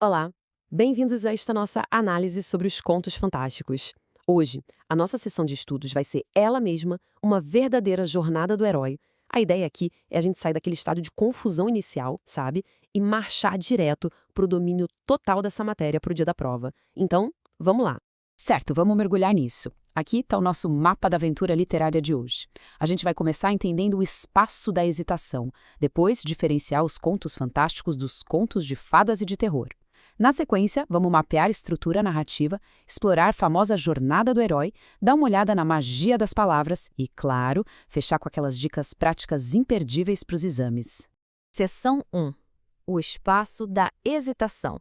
Olá, bem-vindos a esta nossa análise sobre os contos fantásticos. Hoje, a nossa sessão de estudos vai ser ela mesma uma verdadeira jornada do herói. A ideia aqui é a gente sair daquele estado de confusão inicial, sabe? E marchar direto para o domínio total dessa matéria para o dia da prova. Então, vamos lá. Certo, vamos mergulhar nisso. Aqui está o nosso mapa da aventura literária de hoje. A gente vai começar entendendo o espaço da hesitação, depois diferenciar os contos fantásticos dos contos de fadas e de terror. Na sequência, vamos mapear a estrutura narrativa, explorar a famosa jornada do herói, dar uma olhada na magia das palavras e, claro, fechar com aquelas dicas práticas imperdíveis para os exames. Seção 1. O espaço da hesitação.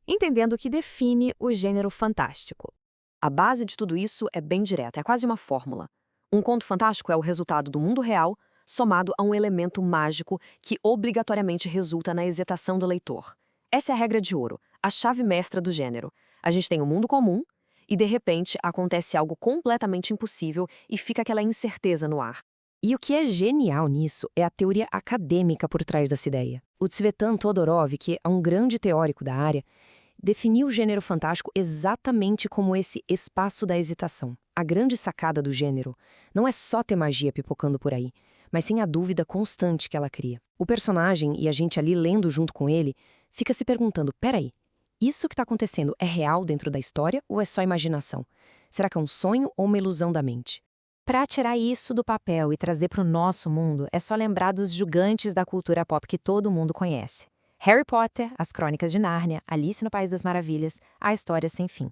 Entendendo o que define o gênero fantástico. A base de tudo isso é bem direta, é quase uma fórmula. Um conto fantástico é o resultado do mundo real, somado a um elemento mágico que obrigatoriamente resulta na hesitação do leitor. Essa é a regra de ouro, a chave mestra do gênero. A gente tem um mundo comum e, de repente, acontece algo completamente impossível e fica aquela incerteza no ar. E o que é genial nisso é a teoria acadêmica por trás dessa ideia. O Tsvetan Todorov, que é um grande teórico da área, definiu o gênero fantástico exatamente como esse espaço da hesitação. A grande sacada do gênero não é só ter magia pipocando por aí, mas sim a dúvida constante que ela cria. O personagem, e a gente ali lendo junto com ele, fica se perguntando, peraí, isso que está acontecendo é real dentro da história ou é só imaginação? Será que é um sonho ou uma ilusão da mente? Para tirar isso do papel e trazer para o nosso mundo, é só lembrar dos gigantes da cultura pop que todo mundo conhece. Harry Potter, As Crônicas de Nárnia, Alice no País das Maravilhas, A História Sem Fim.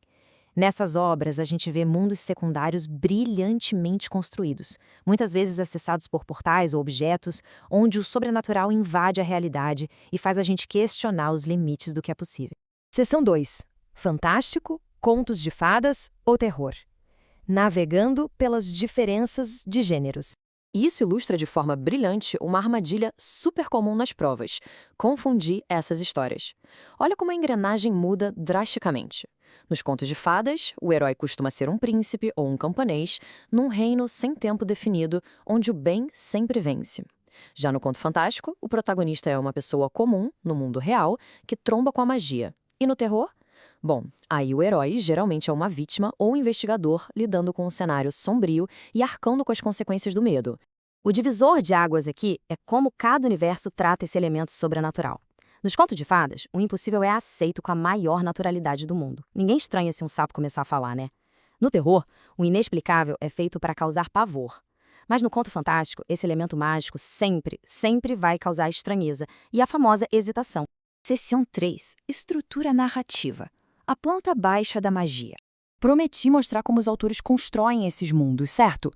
Nessas obras, a gente vê mundos secundários brilhantemente construídos, muitas vezes acessados por portais ou objetos, onde o sobrenatural invade a realidade e faz a gente questionar os limites do que é possível. Seção 2. Fantástico, contos de fadas ou terror. Navegando pelas diferenças de gêneros. E isso ilustra de forma brilhante uma armadilha super comum nas provas: confundir essas histórias. Olha como a engrenagem muda drasticamente. Nos contos de fadas, o herói costuma ser um príncipe ou um camponês, num reino sem tempo definido, onde o bem sempre vence. Já no conto fantástico, o protagonista é uma pessoa comum, no mundo real, que tromba com a magia. E no terror? Bom, aí o herói geralmente é uma vítima ou um investigador lidando com um cenário sombrio e arcando com as consequências do medo. O divisor de águas aqui é como cada universo trata esse elemento sobrenatural. Nos contos de fadas, o impossível é aceito com a maior naturalidade do mundo. Ninguém estranha se um sapo começar a falar, né? No terror, o inexplicável é feito para causar pavor. Mas no conto fantástico, esse elemento mágico sempre vai causar estranheza e a famosa hesitação. Seção 3. Estrutura narrativa. A planta baixa da magia. Prometi mostrar como os autores constroem esses mundos, certo?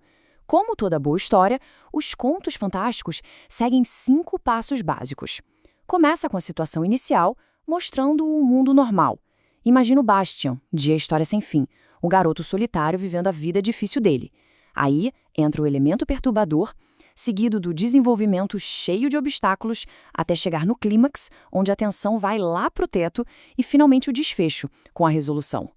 Como toda boa história, os contos fantásticos seguem 5 passos básicos. Começa com a situação inicial, mostrando o mundo normal. Imagina o Bastian, de A História Sem Fim, o garoto solitário vivendo a vida difícil dele. Aí entra o elemento perturbador, seguido do desenvolvimento cheio de obstáculos, até chegar no clímax, onde a tensão vai lá pro teto e finalmente o desfecho, com a resolução.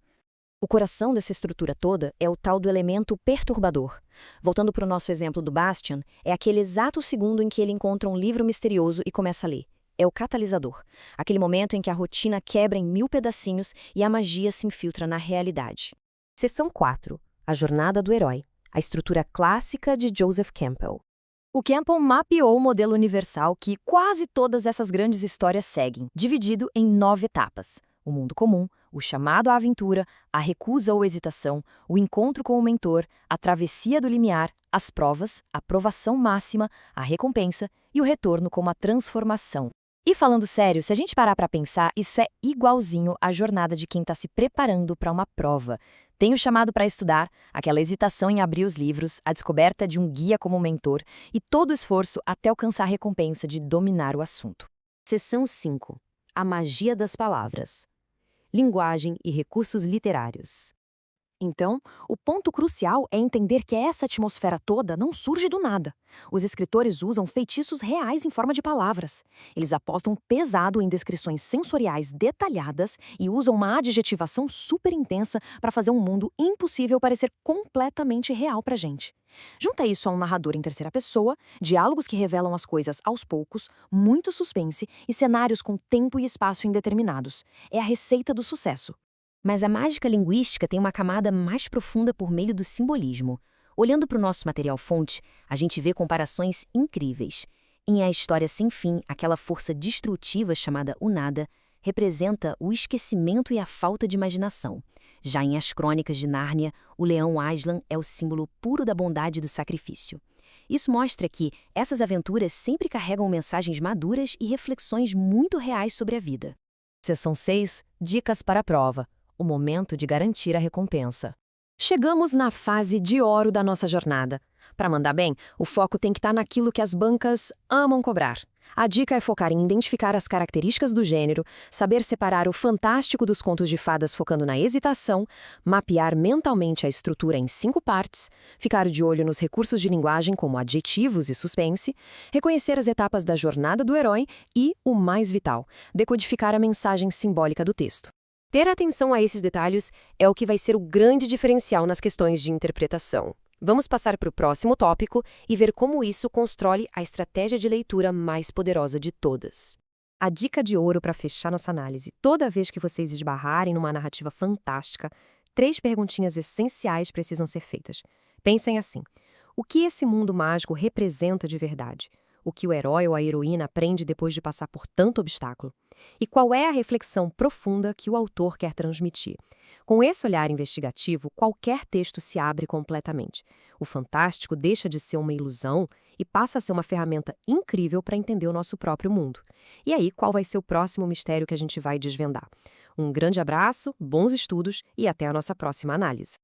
O coração dessa estrutura toda é o tal do elemento perturbador. Voltando para o nosso exemplo do Bastian, é aquele exato segundo em que ele encontra um livro misterioso e começa a ler. É o catalisador, aquele momento em que a rotina quebra em 1000 pedacinhos e a magia se infiltra na realidade. Seção 4. A jornada do herói. A estrutura clássica de Joseph Campbell. O Campbell mapeou o modelo universal que quase todas essas grandes histórias seguem, dividido em 9 etapas. O mundo comum, o chamado à aventura, a recusa ou hesitação, o encontro com o mentor, a travessia do limiar, as provas, a provação máxima, a recompensa e o retorno como a transformação. E falando sério, se a gente parar para pensar, isso é igualzinho à jornada de quem está se preparando para uma prova. Tem o chamado para estudar, aquela hesitação em abrir os livros, a descoberta de um guia como mentor e todo o esforço até alcançar a recompensa de dominar o assunto. Seção 5. A magia das palavras. Linguagem e recursos literários. Então, o ponto crucial é entender que essa atmosfera toda não surge do nada. Os escritores usam feitiços reais em forma de palavras. Eles apostam pesado em descrições sensoriais detalhadas e usam uma adjetivação super intensa para fazer um mundo impossível parecer completamente real pra gente. Junta isso a um narrador em terceira pessoa, diálogos que revelam as coisas aos poucos, muito suspense e cenários com tempo e espaço indeterminados. É a receita do sucesso. Mas a mágica linguística tem uma camada mais profunda por meio do simbolismo. Olhando para o nosso material-fonte, a gente vê comparações incríveis. Em A História Sem Fim, aquela força destrutiva chamada o nada representa o esquecimento e a falta de imaginação. Já em As Crônicas de Nárnia, o leão Aslan é o símbolo puro da bondade e do sacrifício. Isso mostra que essas aventuras sempre carregam mensagens maduras e reflexões muito reais sobre a vida. Seção 6. Dicas para a prova. O momento de garantir a recompensa. Chegamos na fase de ouro da nossa jornada. Para mandar bem, o foco tem que estar naquilo que as bancas amam cobrar. A dica é focar em identificar as características do gênero, saber separar o fantástico dos contos de fadas focando na hesitação, mapear mentalmente a estrutura em 5 partes, ficar de olho nos recursos de linguagem como adjetivos e suspense, reconhecer as etapas da jornada do herói e, o mais vital, decodificar a mensagem simbólica do texto. Ter atenção a esses detalhes é o que vai ser o grande diferencial nas questões de interpretação. Vamos passar para o próximo tópico e ver como isso constrói a estratégia de leitura mais poderosa de todas. A dica de ouro para fechar nossa análise: toda vez que vocês esbarrarem numa narrativa fantástica, 3 perguntinhas essenciais precisam ser feitas. Pensem assim: o que esse mundo mágico representa de verdade? O que o herói ou a heroína aprende depois de passar por tanto obstáculo? E qual é a reflexão profunda que o autor quer transmitir? Com esse olhar investigativo, qualquer texto se abre completamente. O fantástico deixa de ser uma ilusão e passa a ser uma ferramenta incrível para entender o nosso próprio mundo. E aí, qual vai ser o próximo mistério que a gente vai desvendar? Um grande abraço, bons estudos e até a nossa próxima análise.